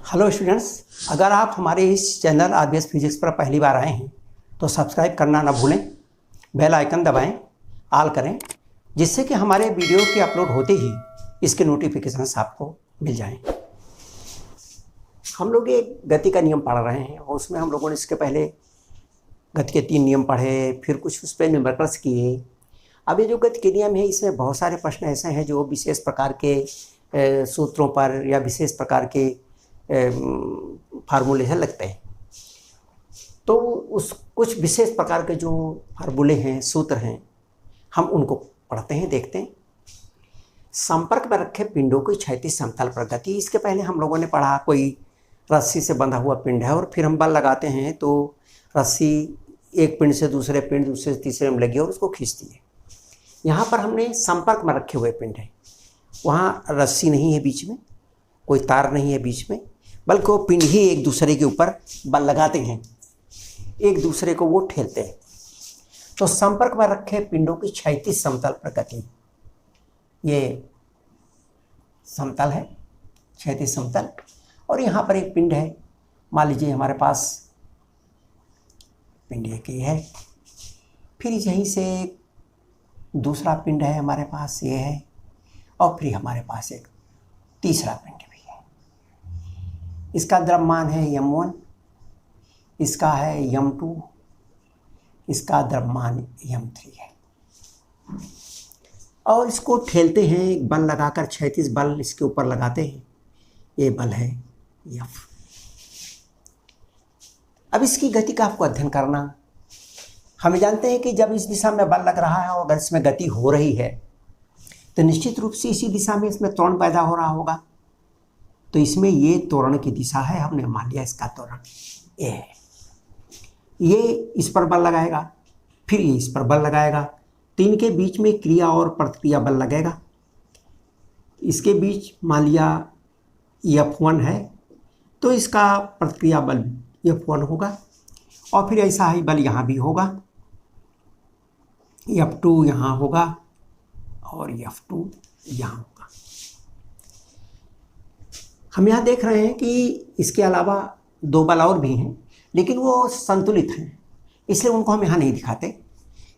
Hello students, अगर आप हमारे इस चैनल आरबीएस फिजिक्स पर पहली बार आए हैं तो सब्सक्राइब करना ना भूलें, बेल आइकन दबाएं, ऑल करें, जिससे कि हमारे वीडियो के अपलोड होते ही इसके नोटिफिकेशंस आपको मिल जाएं। हम लोग एक गति का नियम पढ़ रहे हैं और उसमें हम लोगों ने इसके पहले गति के 3 नियम पढ़े, फिर कुछ उस पर न्यूमेरिकल्स किए। अब ये जो गति के नियम है इसमें बहुत सारे प्रश्न ऐसे हैं जो विशेष प्रकार के सूत्रों पर या विशेष प्रकार के फार्मूले से लगते हैं। तो उस कुछ विशेष प्रकार के जो फार्मूले हैं, सूत्र हैं, हम उनको पढ़ते हैं, देखते हैं। संपर्क में रखे पिंडों की क्षैतिज समतल पर गति। इसके पहले हम लोगों ने पढ़ा कोई रस्सी से बंधा हुआ पिंड है और फिर हम बल लगाते हैं तो रस्सी एक पिंड से दूसरे पिंड, दूसरे से तीसरे में लगी और उसको खींचती है। यहाँ पर हमने संपर्क में रखे हुए पिंड है, वहाँ रस्सी नहीं है बीच में, कोई तार नहीं है बीच में, बल्कि वो पिंड ही एक दूसरे के ऊपर बल लगाते हैं, एक दूसरे को वो ठेलते हैं। तो संपर्क में रखे पिंडों की क्षैतिज समतल पर गति, ये समतल है, क्षैतिज समतल, और यहाँ पर एक पिंड है। मान लीजिए हमारे पास पिंड एक ही है, फिर यहीं से दूसरा पिंड है हमारे पास, ये है, और फिर हमारे पास एक तीसरा पिंड भी है। इसका द्रव्यमान है m1, इसका है m2, इसका द्रव्यमान m3 है। और इसको ठेलते हैं, एक बल लगाकर क्षैतिज बल इसके ऊपर लगाते हैं, ये बल है F। अब इसकी गति का आपको अध्ययन करना। हम जानते हैं कि जब इस दिशा में बल लग रहा है और अगर इसमें गति हो रही है तो निश्चित रूप से इसी दिशा में इसमें त्वरण पैदा हो रहा होगा। तो इसमें ये त्वरण की दिशा है, हमने मान लिया इसका त्वरण ए है। ये इस पर बल लगाएगा, फिर ये इस पर बल लगाएगा, तो इनके बीच में क्रिया और प्रतिक्रिया बल लगेगा। इसके बीच मान लिया F1 है तो इसका प्रतिक्रिया बल F1 होगा, और फिर ऐसा ही बल यहाँ भी होगा, F2 यहाँ होगा और F2 यहाँ होगा। हम यहाँ देख रहे हैं कि इसके अलावा 2 बल और भी हैं, लेकिन वो संतुलित हैं, इसलिए उनको हम यहाँ नहीं दिखाते।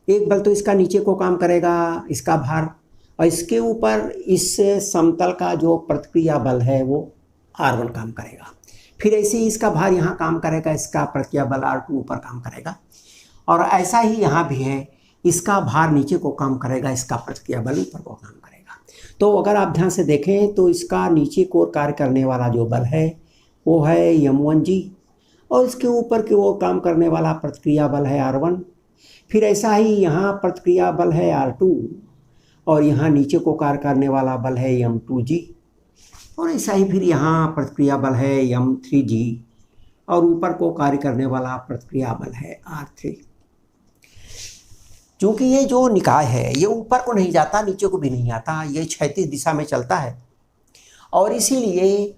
एक बल तो इसका नीचे को काम करेगा, इसका भार, और इसके ऊपर इस समतल का जो प्रतिक्रिया बल है वो R1 काम करेगा। फिर ऐसे ही इसका भार यहाँ काम करेगा, इसका प्रतिक्रिया बल R2 ऊपर काम करेगा, और ऐसा ही यहाँ भी है, इसका भार नीचे को काम करेगा, इसका प्रतिक्रिया बल ऊपर को काम करेगा। तो अगर आप ध्यान से देखें तो इसका नीचे की ओर कार्य करने वाला जो बल है वो है M1G, और इसके ऊपर की ओर काम करने वाला प्रतिक्रिया बल है R1। फिर ऐसा ही यहाँ प्रतिक्रिया बल है R2, और यहाँ नीचे को कार्य करने वाला बल है M2G, और ऐसा ही फिर यहाँ प्रतिक्रिया बल है M3G, और ऊपर को कार्य करने वाला प्रतिक्रिया बल है R3। क्योंकि ये जो निकाय है ये ऊपर को नहीं जाता, नीचे को भी नहीं आता, ये क्षैतिज दिशा में चलता है, और इसीलिए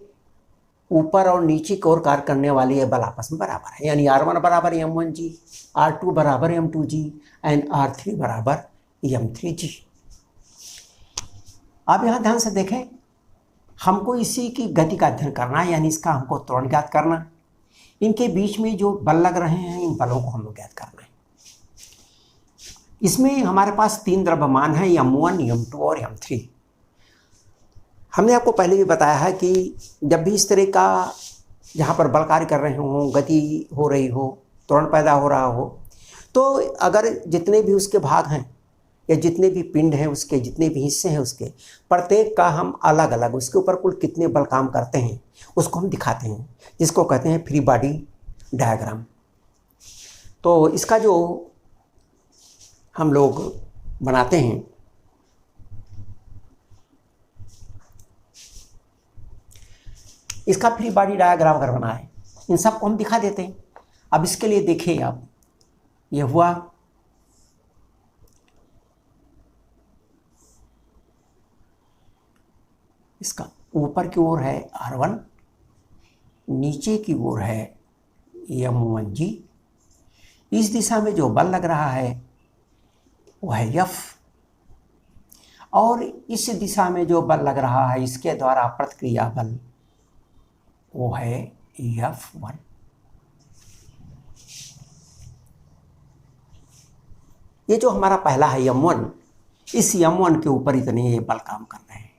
ऊपर और नीचे की ओर कार्य करने वाले ये बल आपस में बराबर है। यानी R1 बराबर M1G, R2 बराबर M2G एंड R3 बराबर M3G। आप यहाँ ध्यान से देखें, हमको इसी की गति का अध्ययन करना है, यानी इसका हमको त्वरण ज्ञात करना। इनके बीच में जो बल लग रहे हैं इन बलों को हम लोग ज्ञात करना है। इसमें हमारे पास 3 द्रव्यमान है, M1, M2 और M3। हमने आपको पहले भी बताया है कि जब भी इस तरह का जहाँ पर बल कार्य कर रहे हों, गति हो रही हो, त्वरण पैदा हो रहा हो, तो अगर जितने भी उसके भाग हैं या जितने भी पिंड हैं उसके, जितने भी हिस्से हैं उसके, प्रत्येक का हम अलग अलग उसके ऊपर कुल कितने बल काम करते हैं उसको हम दिखाते हैं, जिसको कहते हैं फ्री बॉडी डायग्राम। तो इसका जो हम लोग बनाते हैं, इसका फ्री बॉडी डायग्राम अगर बना है, इन सबको हम दिखा देते हैं। अब इसके लिए देखिए आप, ये हुआ इसका ऊपर की ओर है R1, नीचे की ओर है M1G, इस दिशा में जो बल लग रहा है वो है F, और इस दिशा में जो बल लग रहा है इसके द्वारा प्रतिक्रिया बल वो है F1। ये जो हमारा पहला है M1, इस M1 के ऊपर इतने ये बल काम कर रहे हैं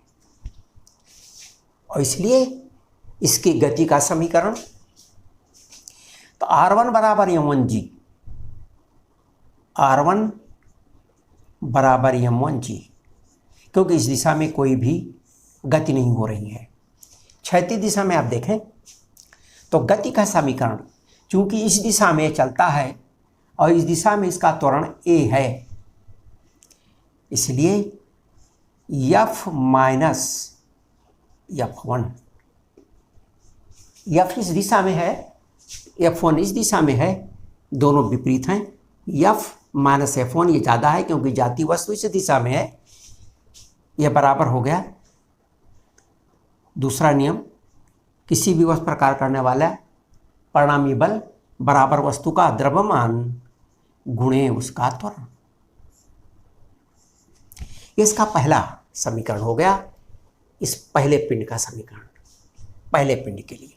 और इसलिए इसकी गति का समीकरण तो R1 बराबर M1G, R1 बराबर M1G, क्योंकि इस दिशा में कोई भी गति नहीं हो रही है। क्षैतिज दिशा में आप देखें तो गति का समीकरण, चूंकि इस दिशा में चलता है और इस दिशा में इसका त्वरण a है, इसलिए F माइनस F1, F इस दिशा में है, F1 इस दिशा में है, दोनों विपरीत हैं। F माइनस F1 ये ज़्यादा है क्योंकि जाती वस्तु इस दिशा में है, यह बराबर हो गया। दूसरा नियम, किसी भी वस्तु पर कार्य करने वाला परिणामी बल बराबर वस्तु का द्रव्यमान गुणे उसका त्वरण। इसका पहला समीकरण हो गया, इस पहले पिंड का समीकरण पहले पिंड के लिए।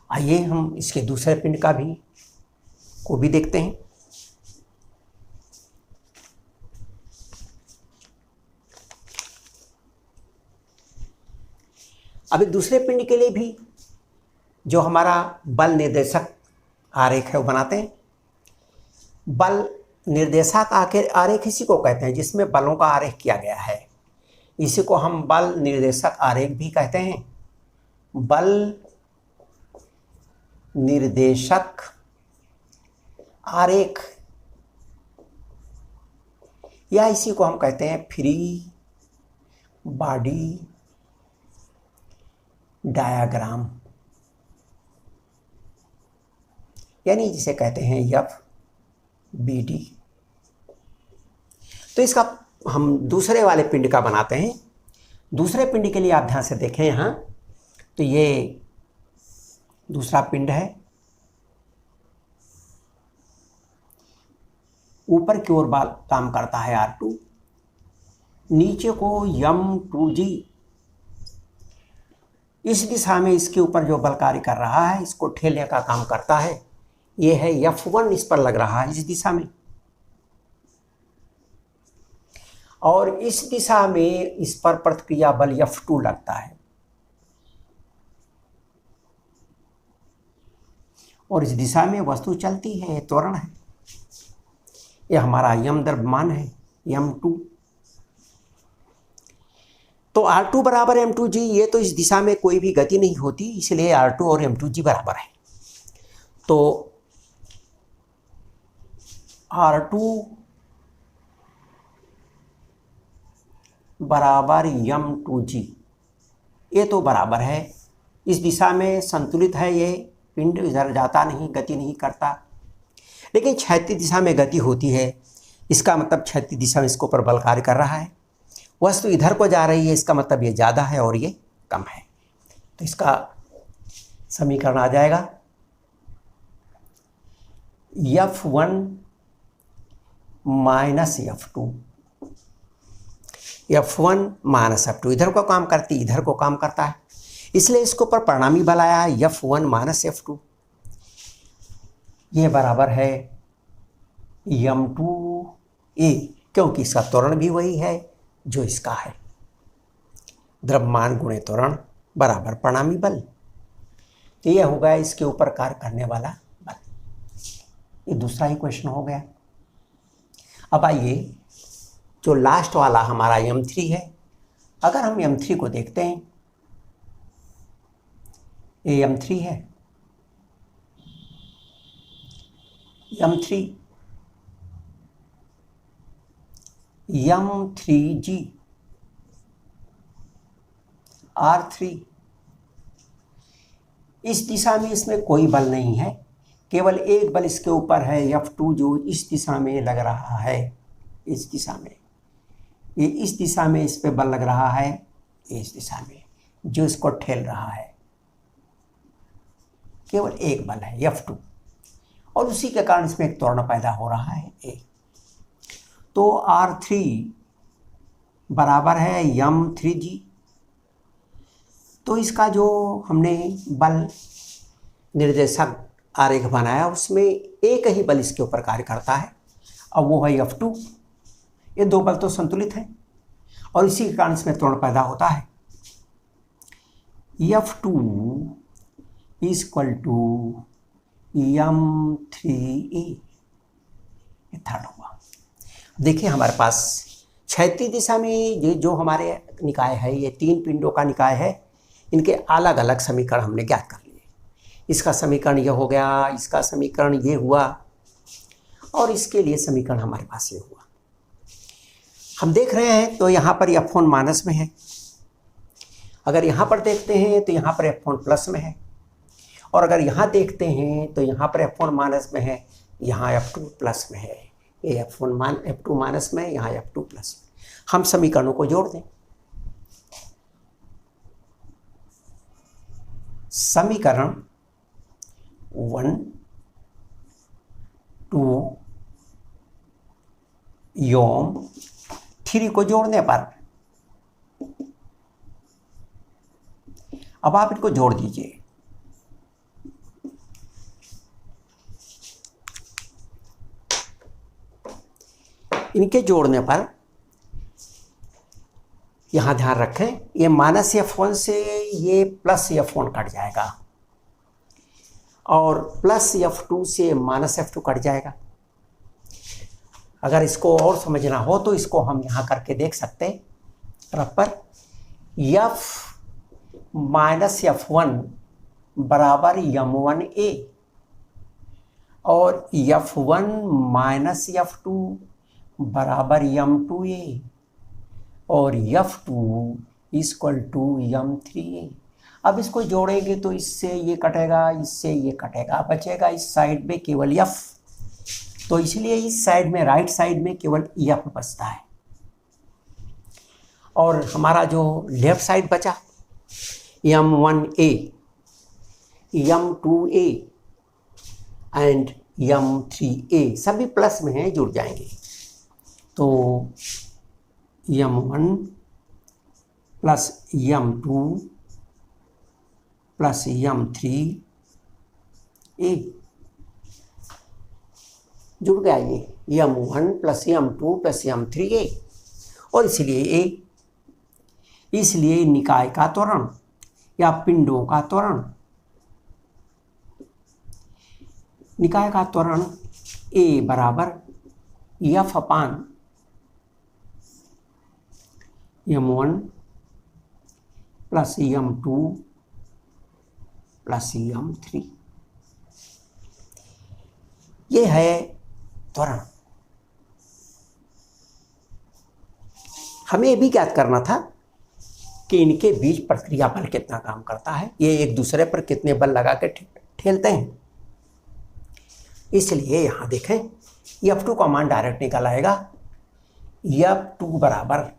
आइए हम इसके दूसरे पिंड का भी देखते हैं। अभी दूसरे पिंड के लिए भी जो हमारा बल निर्देशक आरेख है वो बनाते हैं। बल निर्देशक आरेख इसी को कहते हैं जिसमें बलों का आरेख किया गया है, इसी को हम बल निर्देशक आरेख भी कहते हैं। बल निर्देशक आरेख या इसी को हम कहते हैं फ्री बॉडी डायग्राम, यानी जिसे कहते हैं FBD। तो इसका हम दूसरे वाले पिंड का बनाते हैं। दूसरे पिंड के लिए आप ध्यान से देखें यहाँ, तो ये दूसरा पिंड है, ऊपर की ओर बल काम करता है R2, नीचे को M2G, इस दिशा में इसके ऊपर जो बल कार्य कर रहा है इसको ठेलने का काम करता है। ये है F1 इस पर लग रहा है इस दिशा में, और इस दिशा में इस पर प्रतिक्रिया बल F2 लगता है, और इस दिशा में वस्तु चलती है, त्वरण है। यह हमारा यम द्रव्यमान है M2। तो R2 बराबर M2G, ये तो इस दिशा में कोई भी गति नहीं होती, इसलिए R2 और M2G बराबर है। तो R2 बराबर M2G, ये तो बराबर है, इस दिशा में संतुलित है, ये पिंड इधर जाता नहीं, गति नहीं करता। लेकिन क्षैतिज दिशा में गति होती है, इसका मतलब क्षैतिज दिशा में इसके ऊपर बल कार्य कर रहा है। वस्तु इधर को जा रही है, इसका मतलब ये ज़्यादा है और ये कम है। तो इसका समीकरण आ जाएगा F1 minus F2, F1 minus F2, इधर को काम करती इधर को काम करता है, इसलिए इसके ऊपर परिणामी बल आया F1 माइनस F2। ये बराबर है M2A, क्योंकि इसका त्वरण भी वही है जो इसका है, द्रव्यमान गुणे त्वरण बराबर परिणामी बल। तो यह हो गया इसके ऊपर कार्य करने वाला बल। ये दूसरा ही क्वेश्चन हो गया। अब आइए जो लास्ट वाला हमारा M3 है, अगर हम M3 को देखते हैं, ये M3 है, M3 M3G R3, इस दिशा में इसमें कोई बल नहीं है, केवल एक बल इसके ऊपर है F2 जो इस दिशा में लग रहा है, इस दिशा में, ये इस दिशा में इस पे बल लग रहा है, इस दिशा में जो इसको ठेल रहा है, केवल एक बल है F2, और उसी के कारण इसमें एक त्वरण पैदा हो रहा है A। तो R3 बराबर है M3G, तो इसका जो हमने बल निर्देशक आरेख बनाया उसमें एक ही बल इसके ऊपर कार्य करता है, अब वो है F2। ये दो बल तो संतुलित हैं और इसी के कारण इसमें त्वरण पैदा होता है। F2 = m3e, ये थर्ड हुआ। देखिए हमारे पास क्षैतिज दिशा में ये जो हमारे निकाय है, ये तीन पिंडों का निकाय है, इनके अलग अलग समीकरण हमने ज्ञात कर लिए। इसका समीकरण ये हो गया, इसका समीकरण ये हुआ और इसके लिए समीकरण हमारे पास ये हुआ। हम देख रहे हैं तो यहाँ पर F1 माइनस में है, अगर यहाँ पर देखते हैं तो यहाँ पर F1 प्लस में है, और अगर यहाँ देखते हैं तो यहाँ पर F1 माइनस में है, यहाँ F2 प्लस में है। ये F2 माइनस में, यहाँ F2 प्लस में। हम समीकरणों को जोड़ दें। समीकरण 1, 2 योम 3 को जोड़ने पर अब आप इनको जोड़ दीजिए। इनके जोड़ने पर यहां ध्यान रखें, ये माइनस F1 से ये प्लस F1 कट जाएगा और प्लस F2 से माइनस F2 कट जाएगा। अगर इसको और समझना हो तो इसको हम यहां करके देख सकते हैं। तरफ पर F माइनस F1 बराबर M1A और F1 माइनस F2 बराबर M2A और F2 = M3A। अब इसको जोड़ेंगे तो इससे ये कटेगा, इससे ये कटेगा, बचेगा इस साइड में केवल F। तो इसलिए इस साइड में, राइट साइड में केवल F बचता है और हमारा जो लेफ्ट साइड बचा M1A, M2A एंड M3A सभी प्लस में हैं, जुड़ जाएंगे। तो M1 plus M2 plus M3A जुड़ गया ये M1 plus M2 plus M3A और इसलिए निकाय का त्वरण या पिंडों का त्वरण, निकाय का त्वरण A बराबर F अपान M1 plus M2 plus M3, ये है त्वरण। हमें ये भी ज्ञात करना था कि इनके बीच प्रक्रिया बल कितना काम करता है, ये एक दूसरे पर कितने बल लगा के ठेलते हैं। इसलिए यहां देखें F2 का मान डायरेक्ट निकल आएगा। F2 बराबर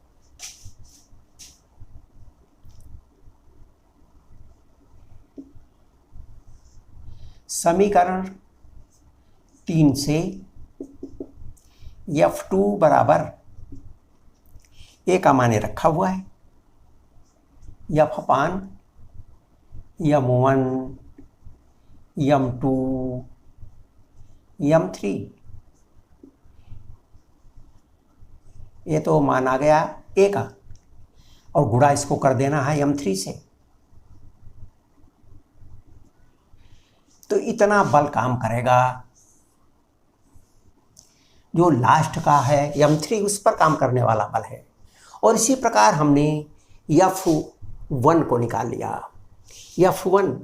समीकरण 3 से F2 बराबर A का मान रखा हुआ है F अपान M1 M2 M3, ये तो मान आ गया A का और गुणा इसको कर देना है M3 से। तो इतना बल काम करेगा, जो लास्ट का है M3 उस पर काम करने वाला बल है। और इसी प्रकार हमने F1 को निकाल लिया। F1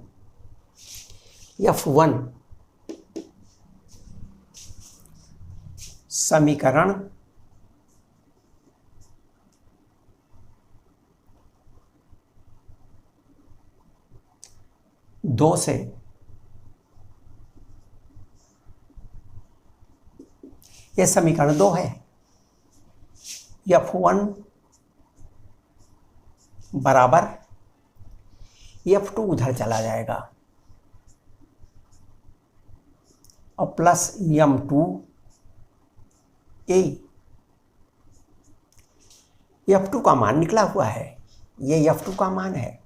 समीकरण 2 से ये समीकरण 2 है। F1 बराबर F2 उधर चला जाएगा और प्लस M2A। F2 का मान निकला हुआ है, ये F2 का मान है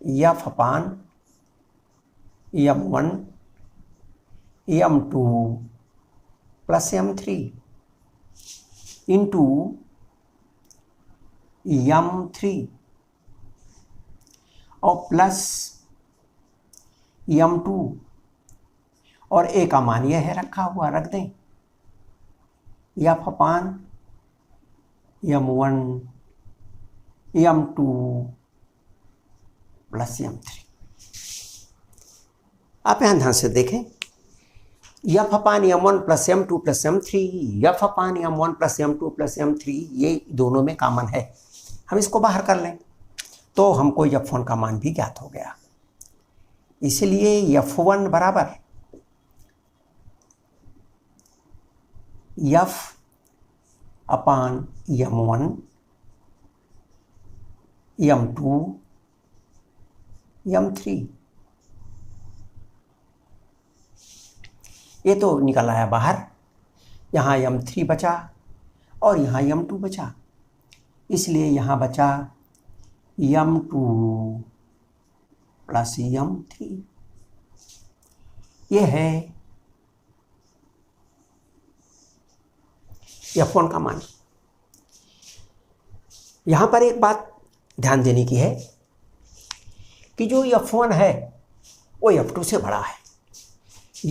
F upon m1 m2 plus m3 into m3 और प्लस m2 और a का मान यह है रखा हुआ, रख दें F upon m1 m2 plus m3। आप यहां ध्यान से देखें, F upon m1 plus m2 plus m3, F upon m1 plus m2 plus m3, ये दोनों में कॉमन है। हम इसको बाहर कर लें तो हमको f1 का मान भी ज्ञात हो गया। इसलिए f1 बराबर f अपान m1 m2 m3। ये तो निकल आया बाहर, यहाँ m3 बचा और यहाँ m2 बचा, इसलिए यहाँ बचा m2 प्लस m3। ये है f1 का मान। यहाँ पर एक बात ध्यान देने की है कि जो f1 है वो f2 से बड़ा है।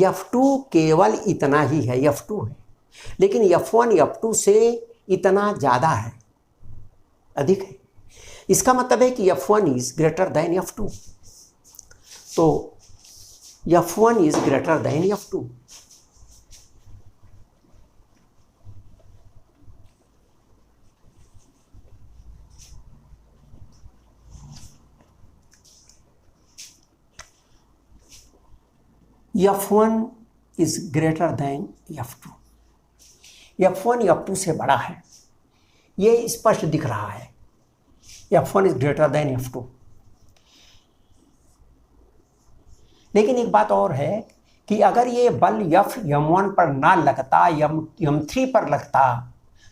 f2 केवल इतना ही है, f2 है, लेकिन f1 f2 से इतना ज़्यादा है, अधिक है। इसका मतलब है कि f1 is greater than f2। तो f1 is greater than f2। f1 is greater than f2। f1 f2 से बड़ा है, ये स्पष्ट दिख रहा है। f1 is greater than f2। लेकिन एक बात और है कि अगर ये बल f m1 पर ना लगता, m3 पर लगता,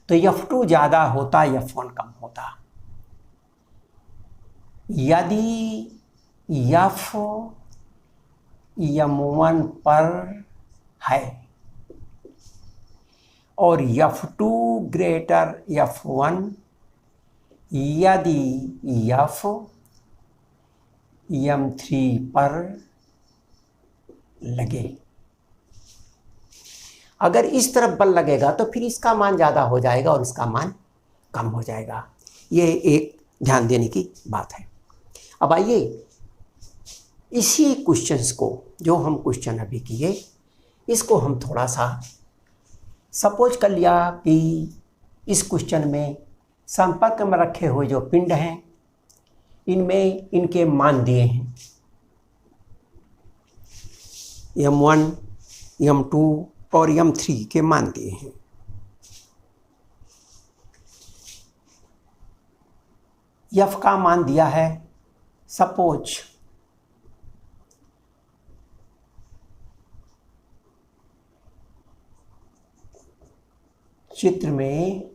तो f2 ज़्यादा होता, f1 कम होता। यदि f m1 पर है और f2 ग्रेटर f1, यदि f m3 पर लगे, अगर इस तरफ बल लगेगा तो फिर इसका मान ज़्यादा हो जाएगा और इसका मान कम हो जाएगा। ये एक ध्यान देने की बात है। अब आइए इसी क्वेश्चंस को, जो हम क्वेश्चन अभी किए, इसको हम थोड़ा सा सपोज कर लिया कि इस क्वेश्चन में संपर्क में रखे हुए जो पिंड हैं, इनमें इनके मान दिए हैं, m1 m2 और m3 के मान दिए हैं। f का मान दिया है, सपोज चित्र में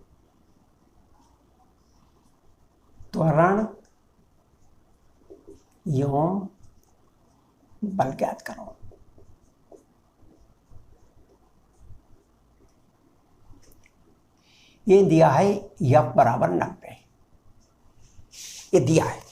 त्वरण एवं बल ज्ञात करो। ये दिया है f बराबर 90, ये दिया है।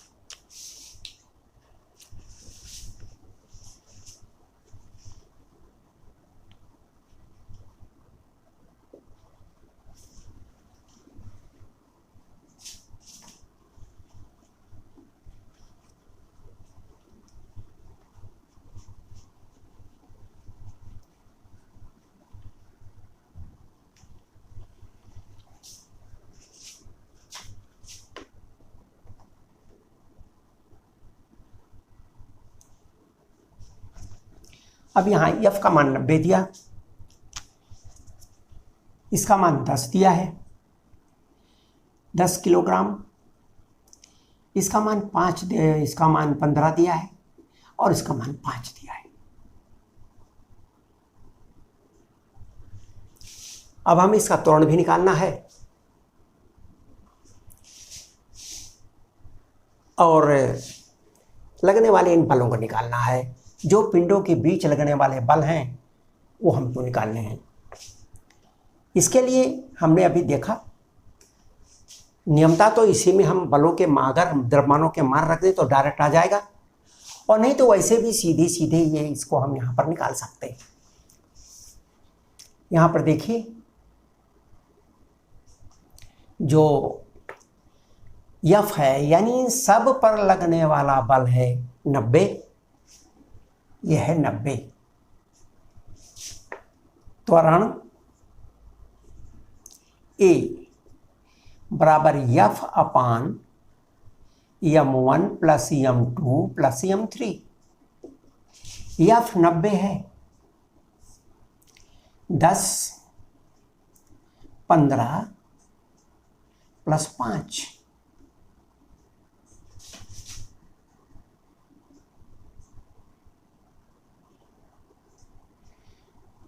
अब यहाँ f का मान 90 दिया, इसका मान 10 दिया है, 10 किलोग्राम, इसका मान 5, इसका मान 15 दिया है और इसका मान 5 दिया है। अब हमें इसका त्वरण भी निकालना है और लगने वाले इन बलों को निकालना है। जो पिंडों के बीच लगने वाले बल हैं वो हमको निकालने हैं। इसके लिए हमने अभी देखा, नियमता तो इसी में हम बलों के अगर द्रव्यमानों के मान रख दें तो डायरेक्ट आ जाएगा, और नहीं तो वैसे भी सीधे सीधे ये इसको हम यहाँ पर निकाल सकते हैं। यहाँ पर देखिए, जो F है यानी सब पर लगने वाला बल है 90, यह है 90। त्वरण A बराबर F अपान m1 plus m2 plus m3। F 90 है, 10 15 प्लस 5,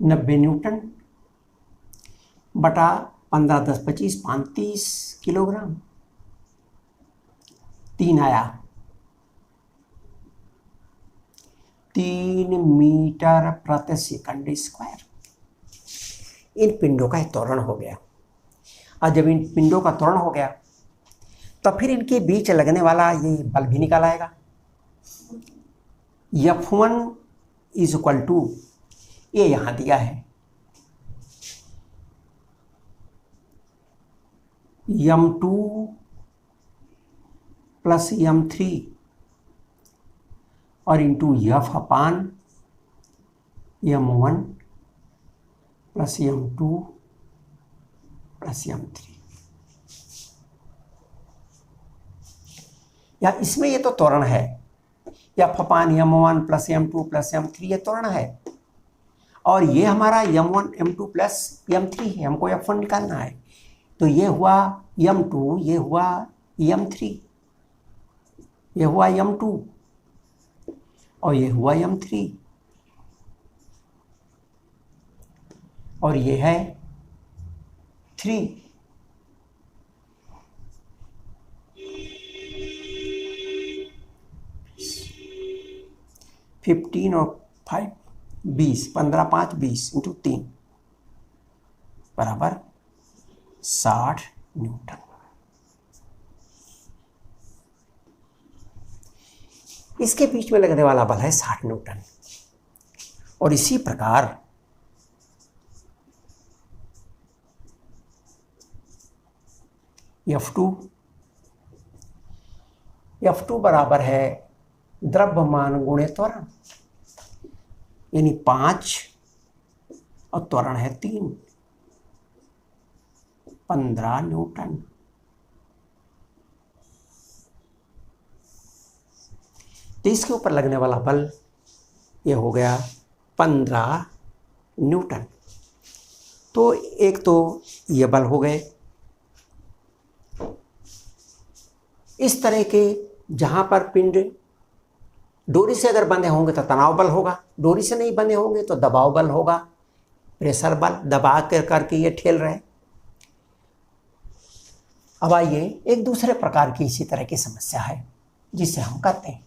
90 न्यूटन बटा 15 10 25 35 किलोग्राम, 3 आया, 3 मीटर प्रति सेकंड स्क्वायर। इन पिंडों का त्वरण हो गया। और जब इन पिंडों का त्वरण हो गया तो फिर इनके बीच लगने वाला ये बल भी निकाल आएगा। F1 इज इक्वल टू, ये यहां दिया है, m2 प्लस m3 और इंटू F अपान m1 plus m2 plus m3। या इसमें ये तो त्वरण है, F अपान m1 plus m2 plus m3 ये त्वरण है, और ये हमारा m1 m2 प्लस m3 है, हमको F1 निकालना है। तो ये हुआ m2, ये हुआ m3, ये हुआ m2 और ये हुआ m3, और ये है 3। फिफ्टीन और 5 20, 15 5 20 इंटू 3 बराबर 60 न्यूटन। इसके बीच में लगने वाला बल है 60 न्यूटन। और इसी प्रकार F2 बराबर है द्रव्यमान गुणे त्वरण, यानी 5 और त्वरण है 3, 15 न्यूटन। तो इसके ऊपर लगने वाला बल ये हो गया 15 न्यूटन। तो एक तो ये बल हो गए। इस तरह के जहां पर पिंड डोरी से अगर बंधे होंगे तो तनाव बल होगा, डोरी से नहीं बंधे होंगे तो दबाव बल होगा, प्रेशर बल, दबा करके ये ठेल रहे। अब आइए एक दूसरे प्रकार की इसी तरह की समस्या है जिसे हम करते हैं।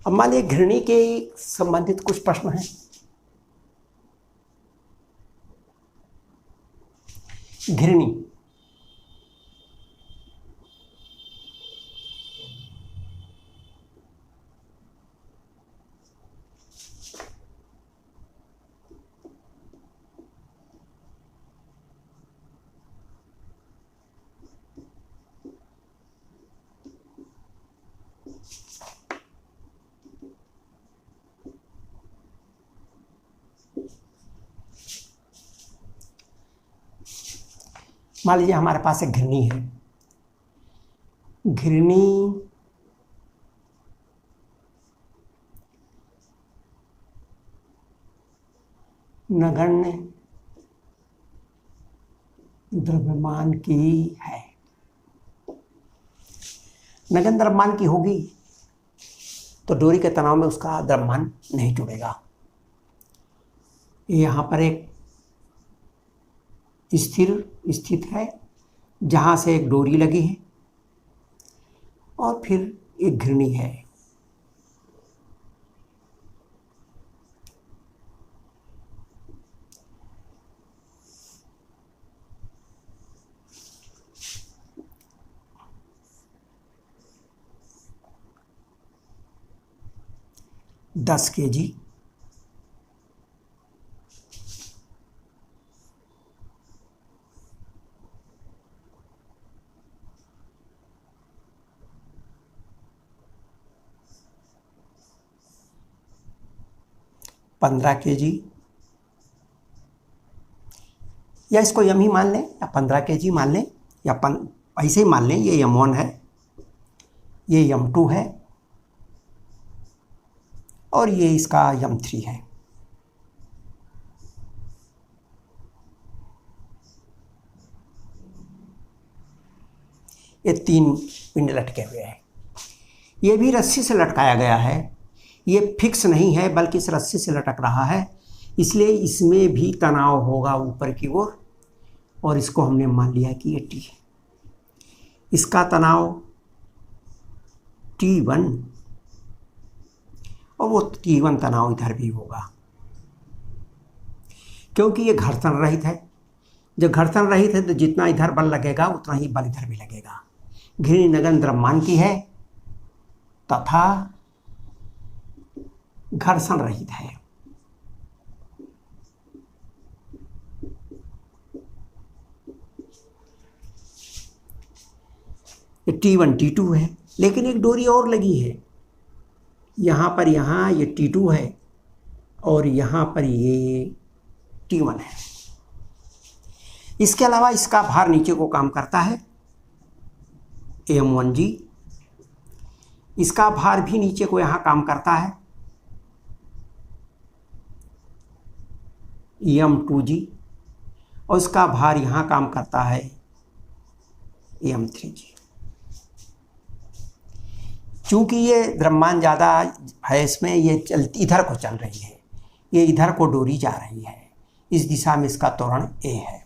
अब मान लीजिए घृणी के संबंधित कुछ प्रश्न हैं। घृणी मान लीजिए हमारे पास एक घृणी है। घृणी नगण्य द्रव्यमान की है। नगण्य द्रव्यमान की होगी तो डोरी के तनाव में उसका द्रव्यमान नहीं जुड़ेगा। यहाँ पर एक स्थिर स्थित है जहाँ से एक डोरी लगी है और फिर एक घिरनी है। दस kg, पंद्रह kg, या इसको यम ही मान लें या 15 kg मान लें या ऐसे ही मान लें। ये M1 है, ये M2 है और ये इसका M3 है। ये तीन पिंड लटके हुए हैं। ये भी रस्सी से लटकाया गया है, ये फिक्स नहीं है बल्कि इस रस्सी से लटक रहा है, इसलिए इसमें भी तनाव होगा ऊपर की ओर और इसको हमने मान लिया कि ये T है। इसका तनाव T1 और वो T1 तनाव इधर भी होगा क्योंकि ये घर्षण रहित है। जब घर्षण रहित है तो जितना इधर बल लगेगा उतना ही बल इधर भी लगेगा। घिरनी नगण्य द्रव्यमान की है तथा घर्षण रहित है। ये T1 T2 है, लेकिन एक डोरी और लगी है यहाँ पर, यहाँ ये T2 है और यहाँ पर ये T1 है। इसके अलावा इसका भार नीचे को काम करता है M1G, इसका भार भी नीचे को यहाँ काम करता है M2G और इसका भार यहाँ काम करता है M3G। चूंकि ये द्रव्यमान ज़्यादा है इसमें, ये इधर को चल रही है, ये इधर को डोरी जा रही है, इस दिशा में इसका त्वरण A है।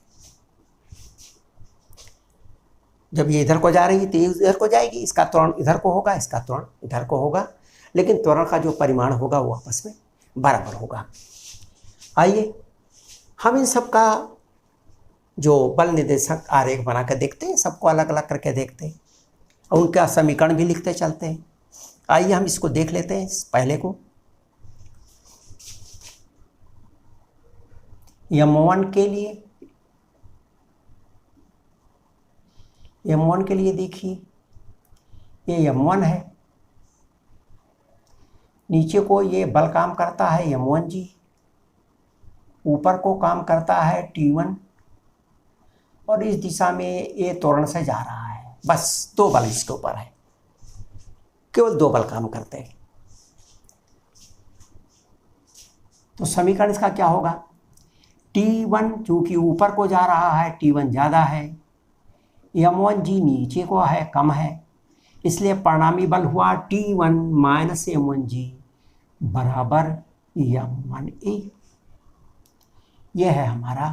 जब ये इधर को जा रही है तो ये इधर को जाएगी, इसका त्वरण इधर को होगा, इसका त्वरण इधर को होगा, लेकिन त्वरण का जो परिमाण होगा वो आपस में बराबर होगा। आइए हम इन सब का जो बल निर्देशक आरेख बना कर देखते हैं, सबको अलग अलग करके देखते हैं और उनका समीकरण भी लिखते चलते हैं। आइए हम इसको देख लेते हैं। पहले को M1 के लिए देखिए, ये M1 है, नीचे को ये बल काम करता है M1G, ऊपर को काम करता है T1 और इस दिशा में ये त्वरण से जा रहा है। बस दो बल इसके ऊपर है, केवल दो बल काम करते हैं। तो समीकरण इसका क्या होगा? T1 चूंकि ऊपर को जा रहा है, T1 ज़्यादा है, M1G नीचे को है, कम है, इसलिए परिणामी बल हुआ T1 माइनस M1G बराबर M1A। यह है हमारा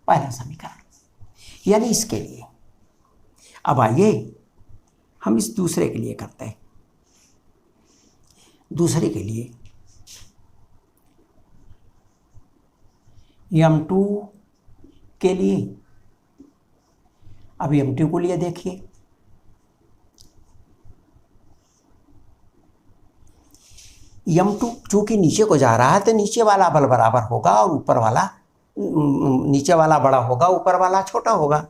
पहला समीकरण, यानी इसके लिए। अब आइए हम इस दूसरे के लिए करते हैं। दूसरे के लिए M2 के लिए, अब M2 को लिए देखिए, M2 चूंकि नीचे को जा रहा है तो नीचे वाला बल बराबर होगा और ऊपर वाला, नीचे वाला बड़ा होगा, ऊपर वाला छोटा होगा।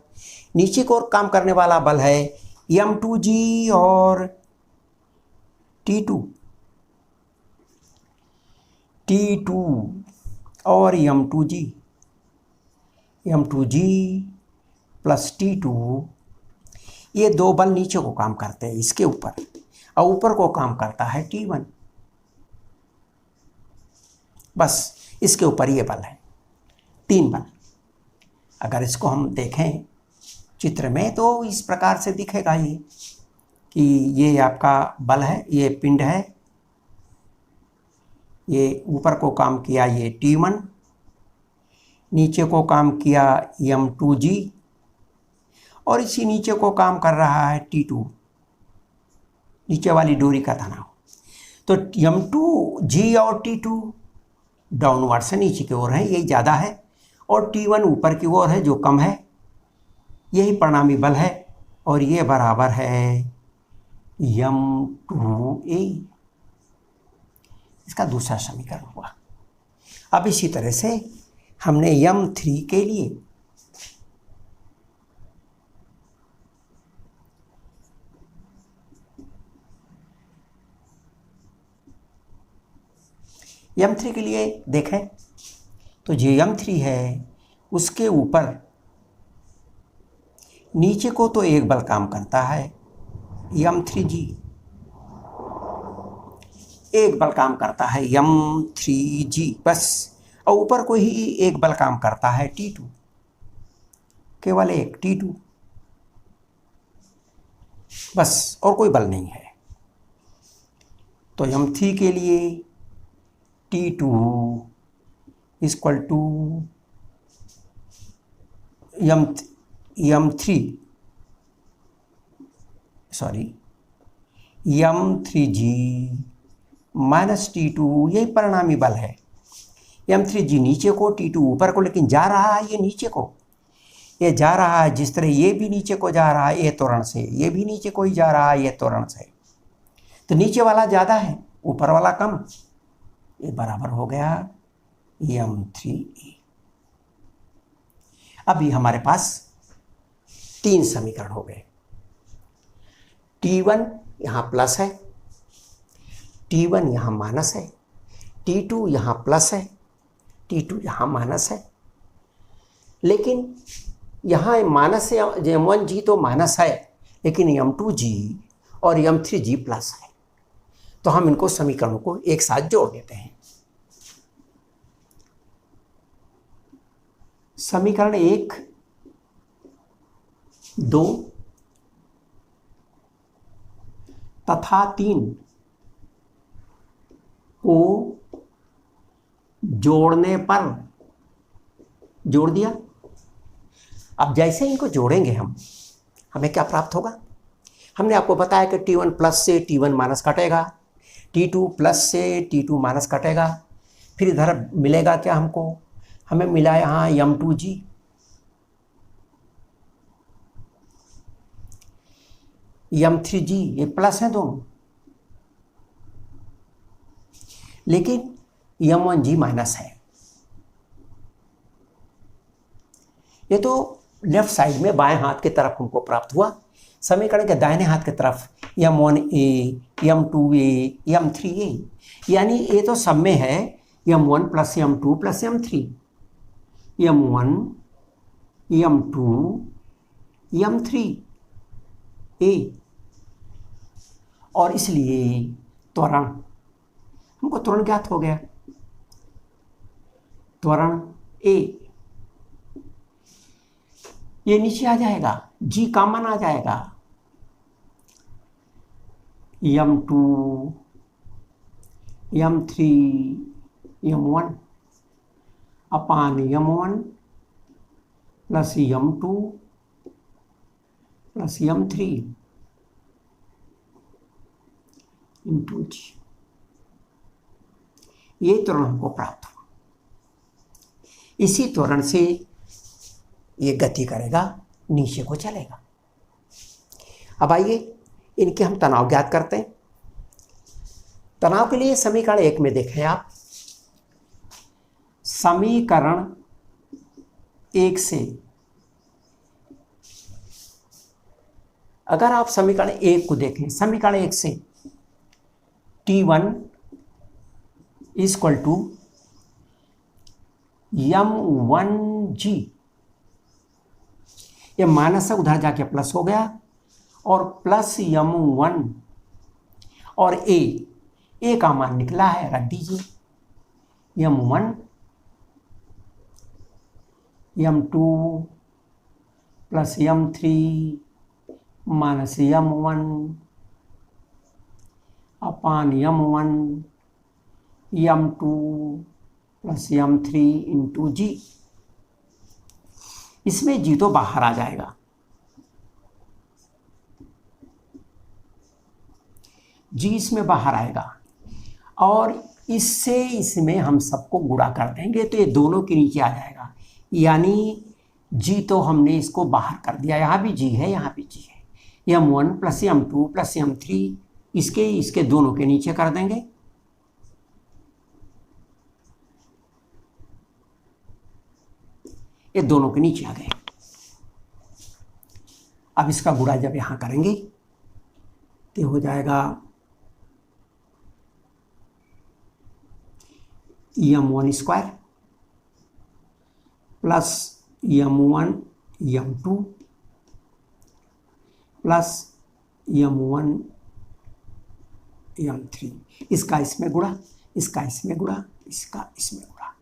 नीचे को और काम करने वाला बल है M2G और T2 और M2G प्लस T2, ये दो बल नीचे को काम करते हैं इसके ऊपर और ऊपर को काम करता है T1। बस इसके ऊपर ये बल है, 3 बल। अगर इसको हम देखें चित्र में तो इस प्रकार से दिखेगा ये कि ये आपका बल है, ये पिंड है, ये ऊपर को काम किया ये T1, नीचे को काम किया M2G, और इसी नीचे को काम कर रहा है T2, नीचे वाली डोरी का तनाव। तो M2G और T2 डाउनवर्ड से नीचे की ओर है, यही ज़्यादा है, और T1 ऊपर की ओर है जो कम है, यही परिणामी बल है, और ये बराबर है M2A। इसका दूसरा समीकरण हुआ। अब इसी तरह से हमने M3 के लिए M3 के लिए देखें तो जो M3 है उसके ऊपर नीचे को तो एक बल काम करता है M3G, एक बल काम करता है M3G बस, और ऊपर को ही एक बल काम करता है T2, केवल एक T2 बस, और कोई बल नहीं है। तो M3 के लिए T2 equal to M3G minus T2, यही परिणामी बल है। M3G नीचे को, T2 ऊपर को, लेकिन जा रहा है ये नीचे को, ये जा रहा है जिस तरह ये भी नीचे को जा रहा है ये त्वरण से, ये भी नीचे को ही जा रहा है ये त्वरण से, तो नीचे वाला ज़्यादा है ऊपर वाला कम, ये बराबर हो गया M3A। अभी हमारे पास 3 समीकरण हो गए। T1 यहाँ प्लस है, T1 यहाँ माइनस है, T2 यहाँ प्लस है, T2 यहाँ माइनस है, लेकिन यहाँ माइनस है, M1G तो माइनस है, लेकिन M2G और M3G प्लस है। तो हम इनको समीकरणों को एक साथ जोड़ देते हैं। समीकरण 1, 2 तथा 3 को जोड़ने पर जोड़ दिया। अब जैसे इनको जोड़ेंगे हमें क्या प्राप्त होगा? हमने आपको बताया कि T1 प्लस से T1 माइनस कटेगा, T2 प्लस से T2 माइनस कटेगा, फिर इधर मिलेगा क्या हमको? हमें मिला यहाँ M2G, M3G, ये प्लस है दोनों, लेकिन M1G माइनस है। ये तो लेफ्ट साइड में बाएं हाथ की तरफ हमको प्राप्त हुआ। समीकरण के दाहिने हाथ की तरफ M1A, M2A, M3A, यानी ये तो सब में है M1 plus M2 plus M3, M1, M2, M3A, और इसलिए त्वरण, हमको त्वरण ज्ञात हो गया, त्वरण A ये नीचे आ जाएगा, G कॉमन आ जाएगा, M2, M3, M1 upon M1 plus M2 plus M3 into G, ये त्वरण हमको प्राप्त हुआ। इसी त्वरण से ये गति करेगा, नीचे को चलेगा। अब आइए इनके हम तनाव ज्ञात करते हैं। तनाव के लिए समीकरण 1 में देखें आप, समीकरण 1 से अगर आप समीकरण 1 को देखें, समीकरण 1 से T1 इक्वल टू M1G, ये माइनस है उधर जाके प्लस हो गया, और प्लस M1 और A का मान निकला है, रख दीजिए, M1 m2 plus m3 minus m1 upon m1 m2 plus m3 into g. इसमें g तो बाहर आ जाएगा, g इसमें बाहर आएगा और इससे इसमें हम सबको गुणा कर देंगे तो ये दोनों के नीचे आ जाएगा, यानी g तो हमने इसको बाहर कर दिया, यहाँ भी g है यहाँ भी g है। m1 plus m2 plus m3 इसके दोनों के नीचे कर देंगे, ये दोनों के नीचे आ गए। अब इसका गुणा जब यहां करेंगे तो हो जाएगा m1 square plus m1 m2 plus m1 m3, इसका इसमें गुणा, इसका इसमें गुणा, इसका इसमें गुणा,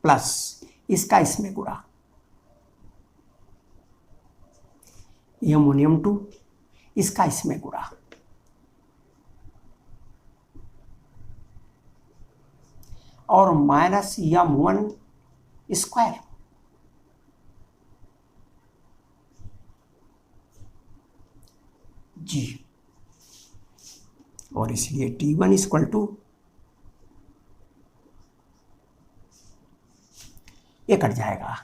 प्लस इसका इसमें गुणा m1 m2, इसका इसमें गुणा, और माइनस m1 स्क्वायर जी, और इसलिए t1 इक्वल टू ये कट जाएगा।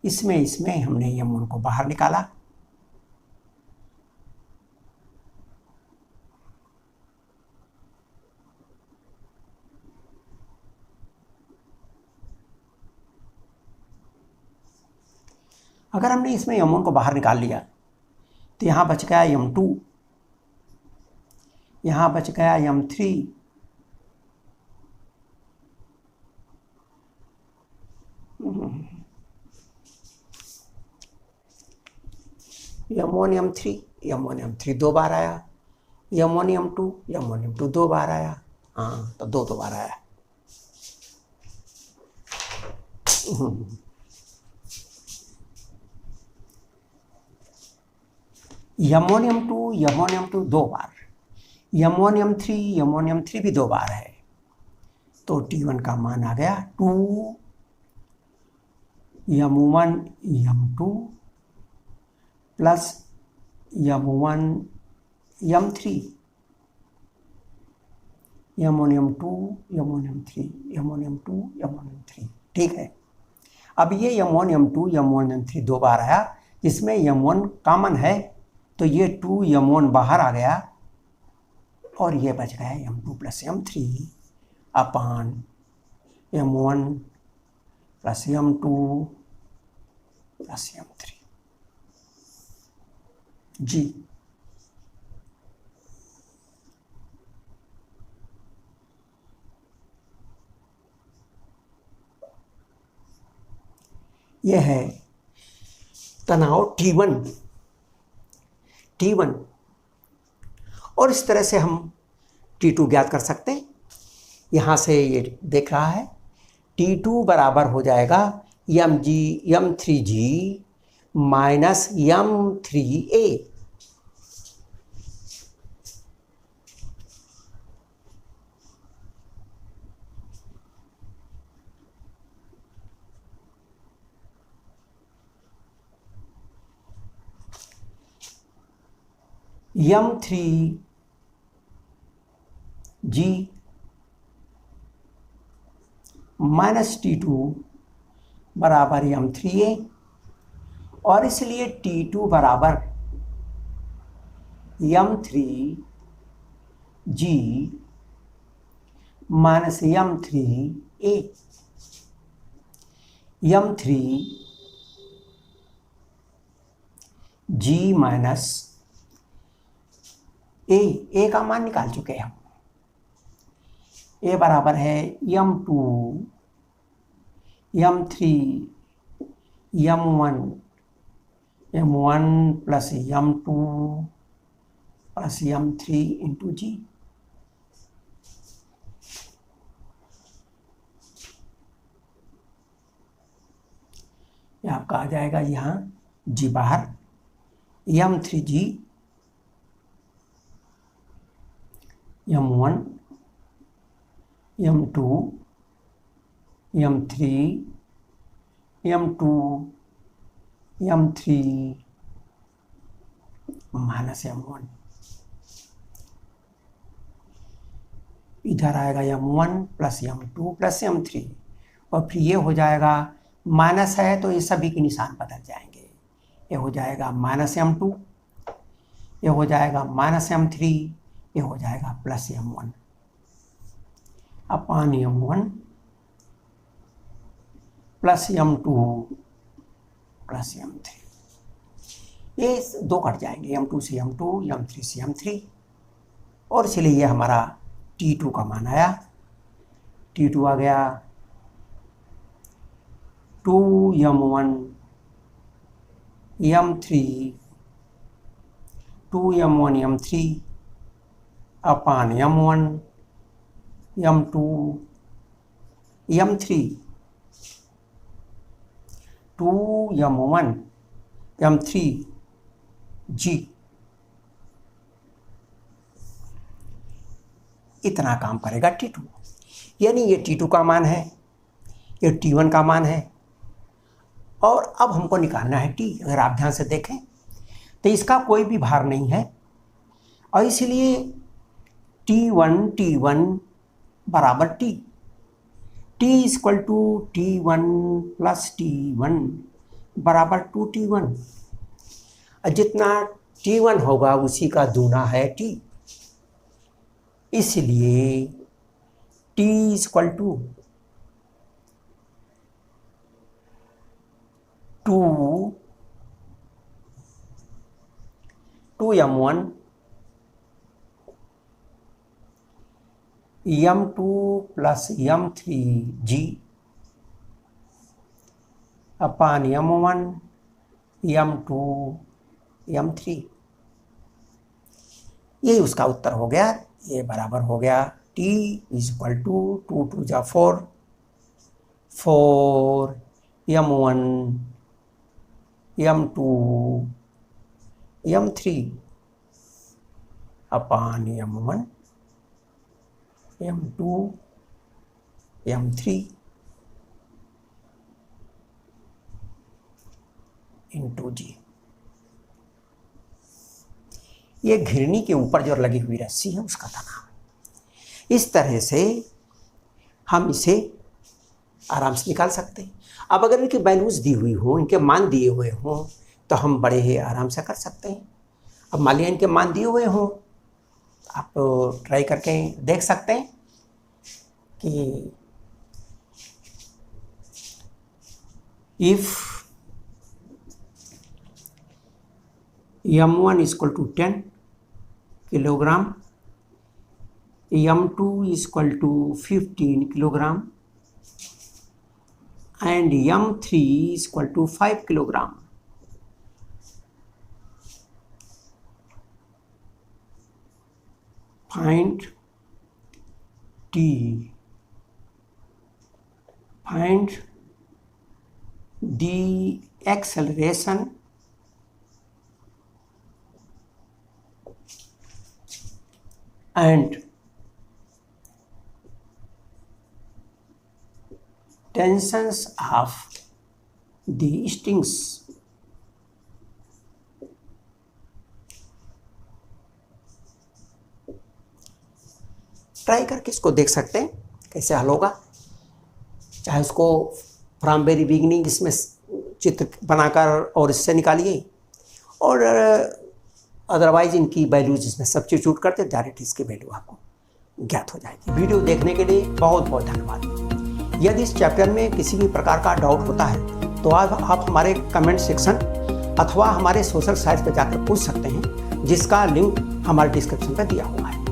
इसमें हमने m1 को बाहर निकाला, अगर हमने इसमें m1 को बाहर निकाल लिया तो यहां बच गया m2, यहां बच गया m3, m1 m3 दो बार आया, m1 m2 दो बार आया, हाँ तो दो बार आया। m1 m2 दो बार, m1 m3 भी दो बार है, तो t1 का मान आ गया 2 m1 m2 plus m1 m3, m1 m3, ठीक है। अब ये m1 m3 दो बार आया, जिसमें m1 कॉमन है तो ये 2 m1 बाहर आ गया और ये बच गया m2 प्लस m3 अपान m1 plus m2 plus m3 जी। यह है तनाव T1 और इस तरह से हम T2 ज्ञात कर सकते हैं। यहां से ये देख रहा है T2 बराबर हो जाएगा m3g minus m3a, m3g minus T2 बराबर m3a, और इसलिए T2 बराबर m3g minus m3a, m3g minus ए का मान निकाल चुके हैं हम। ए बराबर है m2 m3 m1 plus m2 plus m3 into जी। ये आपका आ जाएगा यहाँ जी बाहर, m3g m1 m2 m3 m2 m3 minus m1, इधर आएगा m1 plus m2 plus m3, और फिर ये हो जाएगा, माइनस है तो ये सभी के निशान बदल जाएंगे। ये हो जाएगा माइनस m2, ये हो जाएगा माइनस m3, ये हो जाएगा plus m1 upon m1 plus m2 plus m3। ये दो कट जाएंगे, m2 से m2, m3 से m3, और इसलिए ये हमारा T2 का मान आया। T2 आ गया 2m1 m3 2m1 m3 अपान m1 m2 m3 2m1 m3 g। इतना काम करेगा T2, यानी ये T2 का मान है, ये T1 का मान है, और अब हमको निकालना है T। अगर आप ध्यान से देखें तो इसका कोई भी भार नहीं है, और इसलिए T1 बराबर T, T equal to T1 plus T1 बराबर 2T1, और जितना T1 होगा उसी का दूना है T, इसलिए T equal to 2m1 m2 plus m3g upon m1 m2 m3। यही उसका उत्तर हो गया। ये बराबर हो गया T इक्वल टू 2 2 जा 4 m1 m2 m3 अपान m1 m2 m3 इंटू जी। ये घिरनी के ऊपर जो लगी हुई रस्सी है उसका था नाम। इस तरह से हम इसे आराम से निकाल सकते हैं। अब अगर इनकी वैल्यूज दी हुई हो, इनके मान दिए हुए हों, तो हम बड़े ही आराम से कर सकते हैं। अब मान लिया इनके मान दिए हुए हों, आप ट्राई करके देख सकते हैं कि if m1 equal to 10 kilogram, m2 equal to 15 kilogram and m3 equal to 5 kilogram, find T, find the acceleration and tensions of the strings। Try करके इसको देख सकते हैं कैसे हल होगा। चाहे उसको फ्रॉम वेरी बिगिनिंग इसमें चित्र बनाकर और इससे निकालिए, और अदरवाइज इनकी वैल्यूज इसमें सब्स्टिट्यूट करते डायरेक्ट इसकी वैल्यू आपको ज्ञात हो जाएगी। वीडियो देखने के लिए बहुत बहुत धन्यवाद। यदि इस चैप्टर में किसी भी प्रकार का डाउट होता है तो आप हमारे कमेंट सेक्शन अथवा हमारे सोशल साइट पर जाकर पूछ सकते हैं, जिसका लिंक हमारे डिस्क्रिप्शन पर दिया हुआ है।